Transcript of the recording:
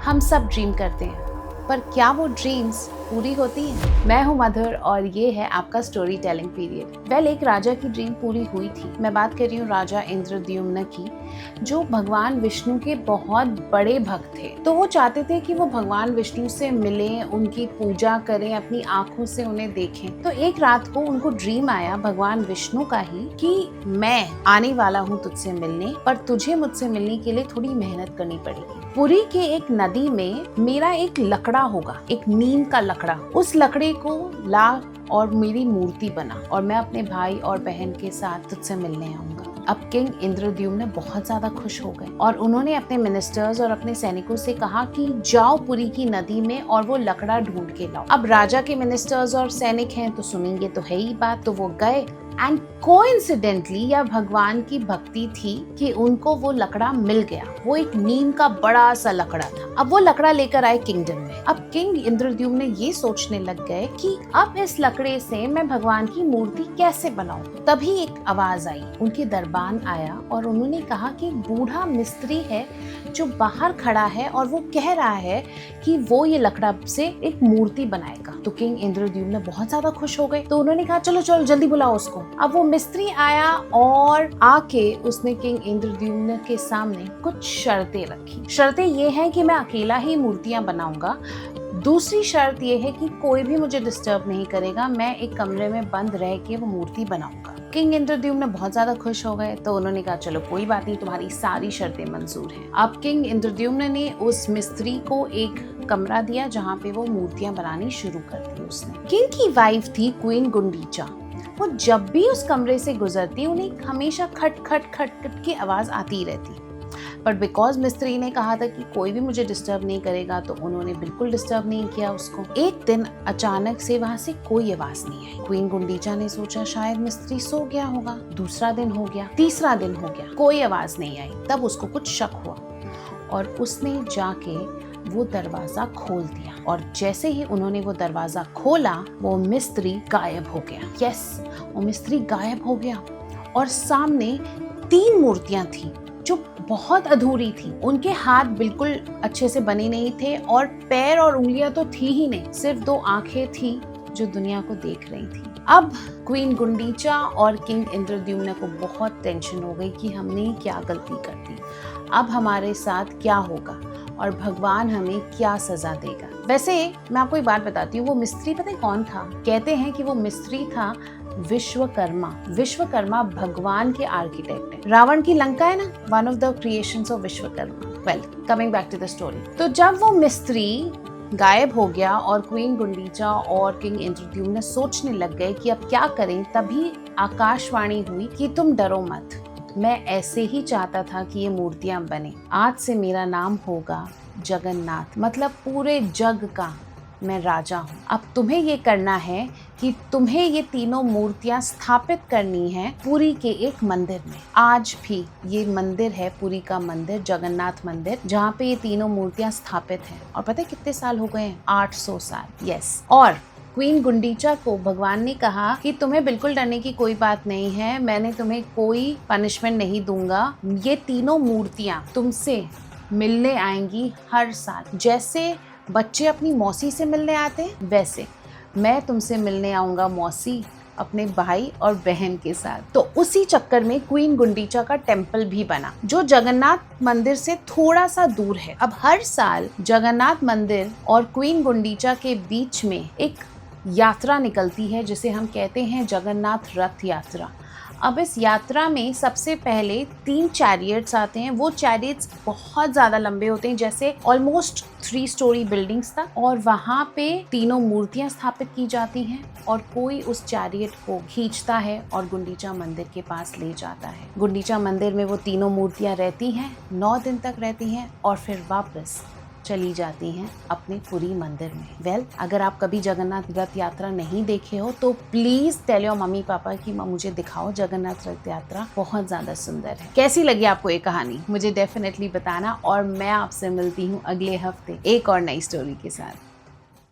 हम सब ड्रीम करते हैं, पर क्या वो ड्रीम्स पूरी होती हैं? मैं हूं मधुर और ये है आपका स्टोरी टेलिंग पीरियड। एक राजा की ड्रीम पूरी हुई थी। मैं बात कर रही हूँ राजा इंद्रद्युम्न की, जो भगवान विष्णु के बहुत बड़े भक्त थे। तो वो चाहते थे कि वो भगवान विष्णु से मिलें, उनकी पूजा करें, अपनी आंखों से उन्हें देखें। तो एक रात को उनको ड्रीम आया भगवान विष्णु का ही कि मैं आने वाला हूँ तुझसे मिलने, पर तुझे मुझसे मिलने के लिए थोड़ी मेहनत करनी पड़ेगी। पुरी के एक नदी में मेरा एक लकड़ा होगा, एक नीम का लकड़ा। उस लकड़े को ला और मेरी मूर्ति बना और मैं अपने भाई और बहन के साथ तुझसे मिलने आऊंगा। अब किंग इंद्रद्युम्न बहुत ज्यादा खुश हो गए और उन्होंने अपने मिनिस्टर्स और अपने सैनिकों से कहा कि जाओ पुरी की नदी में और वो लकड़ा ढूंढ के लाओ। अब राजा के मिनिस्टर्स और सैनिक हैं तो सुनेंगे तो है ही बात, तो वो गए एंड कोइंसिडेंटली या भगवान की भक्ति थी कि उनको वो लकड़ा मिल गया। वो एक नीम का बड़ा सा लकड़ा था। अब वो लकड़ा लेकर आए किंगडम में। अब किंग इंद्रद्युम्न ये सोचने लग गए कि अब इस लकड़े से मैं भगवान की मूर्ति कैसे बनाऊं। तभी एक आवाज आई, उनके दरबान आया और उन्होंने कहा कि बूढ़ा मिस्त्री है जो बाहर खड़ा है और वो कह रहा है कि वो ये लकड़ा से एक मूर्ति बनाएगा। तो किंग इंद्रद्युम्न बहुत ज्यादा खुश हो गए, तो उन्होंने कहा चलो चलो जल्दी बुलाओ उसको। अब वो मिस्त्री आया और आके उसने किंग इंद्रद्युम्न के सामने कुछ शर्तें रखी। शर्तें ये हैं कि मैं अकेला ही मूर्तियां बनाऊंगा। दूसरी शर्त ये है कि कोई भी मुझे डिस्टर्ब नहीं करेगा, मैं एक कमरे में बंद रह के वो मूर्ति बनाऊंगा। किंग इंद्रद्युम्न बहुत ज्यादा खुश हो गए, तो उन्होंने कहा चलो कोई बात नहीं, तुम्हारी सारी शर्तें मंजूर हैं। अब किंग इंद्रद्युम्न ने उस मिस्त्री को एक कमरा दिया जहाँ पे वो मूर्तियां बनानी शुरू कर दी उसने। किंग की वाइफ थी क्वीन गुंडीचा। वो जब भी उस कमरे से गुजरती उन्हें हमेशा खट खट खट खट की आवाज आती रहती। बट बिकॉज मिस्त्री ने कहा था कि कोई भी मुझे डिस्टर्ब नहीं करेगा, तो उन्होंने बिल्कुल डिस्टर्ब नहीं किया उसको। एक दिन अचानक से वहाँ से कोई आवाज नहीं आई। क्वीन गुंडीचा ने सोचा शायद मिस्त्री सो गया होगा। दूसरा दिन हो गया, तीसरा दिन हो गया, कोई आवाज नहीं आई। तब उसको कुछ शक हुआ और उसने जाके वो दरवाजा खोल दिया और जैसे ही उन्होंने वो दरवाजा खोला वो मिस्त्री गायब हो गया। यस, वो मिस्त्री गायब हो गया और सामने 3 मूर्तियां थी जो बहुत अधूरी थी। उनके हाथ बिल्कुल अच्छे से बने नहीं थे और पैर और उंगलियां तो थी ही नहीं, सिर्फ 2 आंखें थी जो दुनिया को देख रही थी। अब क्वीन गुंडीचा और किंग इंद्रद्युम्न को बहुत टेंशन हो गई कि हमने क्या गलती कर दी, अब हमारे साथ क्या होगा और भगवान हमें क्या सजा देगा। वैसे मैं आपको एक बात बताती हूँ, वो मिस्त्री पता है कौन था? कहते हैं कि वो मिस्त्री था विश्वकर्मा। विश्वकर्मा भगवान के आर्किटेक्ट है। रावण की लंका है ना, one of the creations of Vishwakarma. Well, coming back to the story. तो जब वो मिस्त्री गायब हो गया और क्वीन गुंडीचा और किंग इंद्रद्युम्न सोचने लग गए कि अब क्या करें, तभी आकाशवाणी हुई कि तुम डरो मत, मैं ऐसे ही चाहता था कि ये मूर्तियां बने। आज से मेरा नाम होगा जगन्नाथ, मतलब पूरे जग का मैं राजा हूँ। अब तुम्हें ये करना है कि तुम्हें ये तीनों मूर्तियां स्थापित करनी है पुरी के एक मंदिर में। आज भी ये मंदिर है पुरी का मंदिर, जगन्नाथ मंदिर, जहाँ पे ये तीनों मूर्तियां स्थापित हैं। और पता है कितने साल हो गए हैं? 800 साल। यस। और क्वीन गुंडीचा को भगवान ने कहा कि तुम्हें बिल्कुल डरने की कोई बात नहीं है, मैंने तुम्हें कोई पनिशमेंट नहीं दूंगा। ये तीनों मूर्तियां तुमसे मिलने आएंगी हर साल। जैसे बच्चे अपनी मौसी से मिलने आते हैं, वैसे मैं तुमसे मिलने आऊंगा मौसी अपने भाई और बहन के साथ। तो उसी चक्कर में क्वीन गुंडीचा का टेम्पल भी बना, जो जगन्नाथ मंदिर से थोड़ा सा दूर है। अब हर साल जगन्नाथ मंदिर और क्वीन गुंडीचा के बीच में एक यात्रा निकलती है जिसे हम कहते हैं जगन्नाथ रथ यात्रा। अब इस यात्रा में सबसे पहले 3 चैरियट्स आते हैं। वो चैरियट्स बहुत ज़्यादा लंबे होते हैं, जैसे ऑलमोस्ट 3 स्टोरी बिल्डिंग्स तक, और वहाँ पे तीनों मूर्तियाँ स्थापित की जाती हैं और कोई उस चैरियट को खींचता है और गुंडीचा मंदिर के पास ले जाता है। गुंडीचा मंदिर में वो तीनों मूर्तियाँ रहती हैं, 9 दिन तक रहती हैं और फिर वापस चली जाती हैं अपने पुरी मंदिर में। वेल, अगर आप कभी जगन्नाथ रथ यात्रा नहीं देखे हो तो please tell your mummy papa कि मुझे दिखाओ जगन्नाथ रथ यात्रा, बहुत ज्यादा सुंदर है। कैसी लगी आपको ये कहानी मुझे डेफिनेटली बताना और मैं आपसे मिलती हूँ अगले हफ्ते एक और नई स्टोरी के साथ।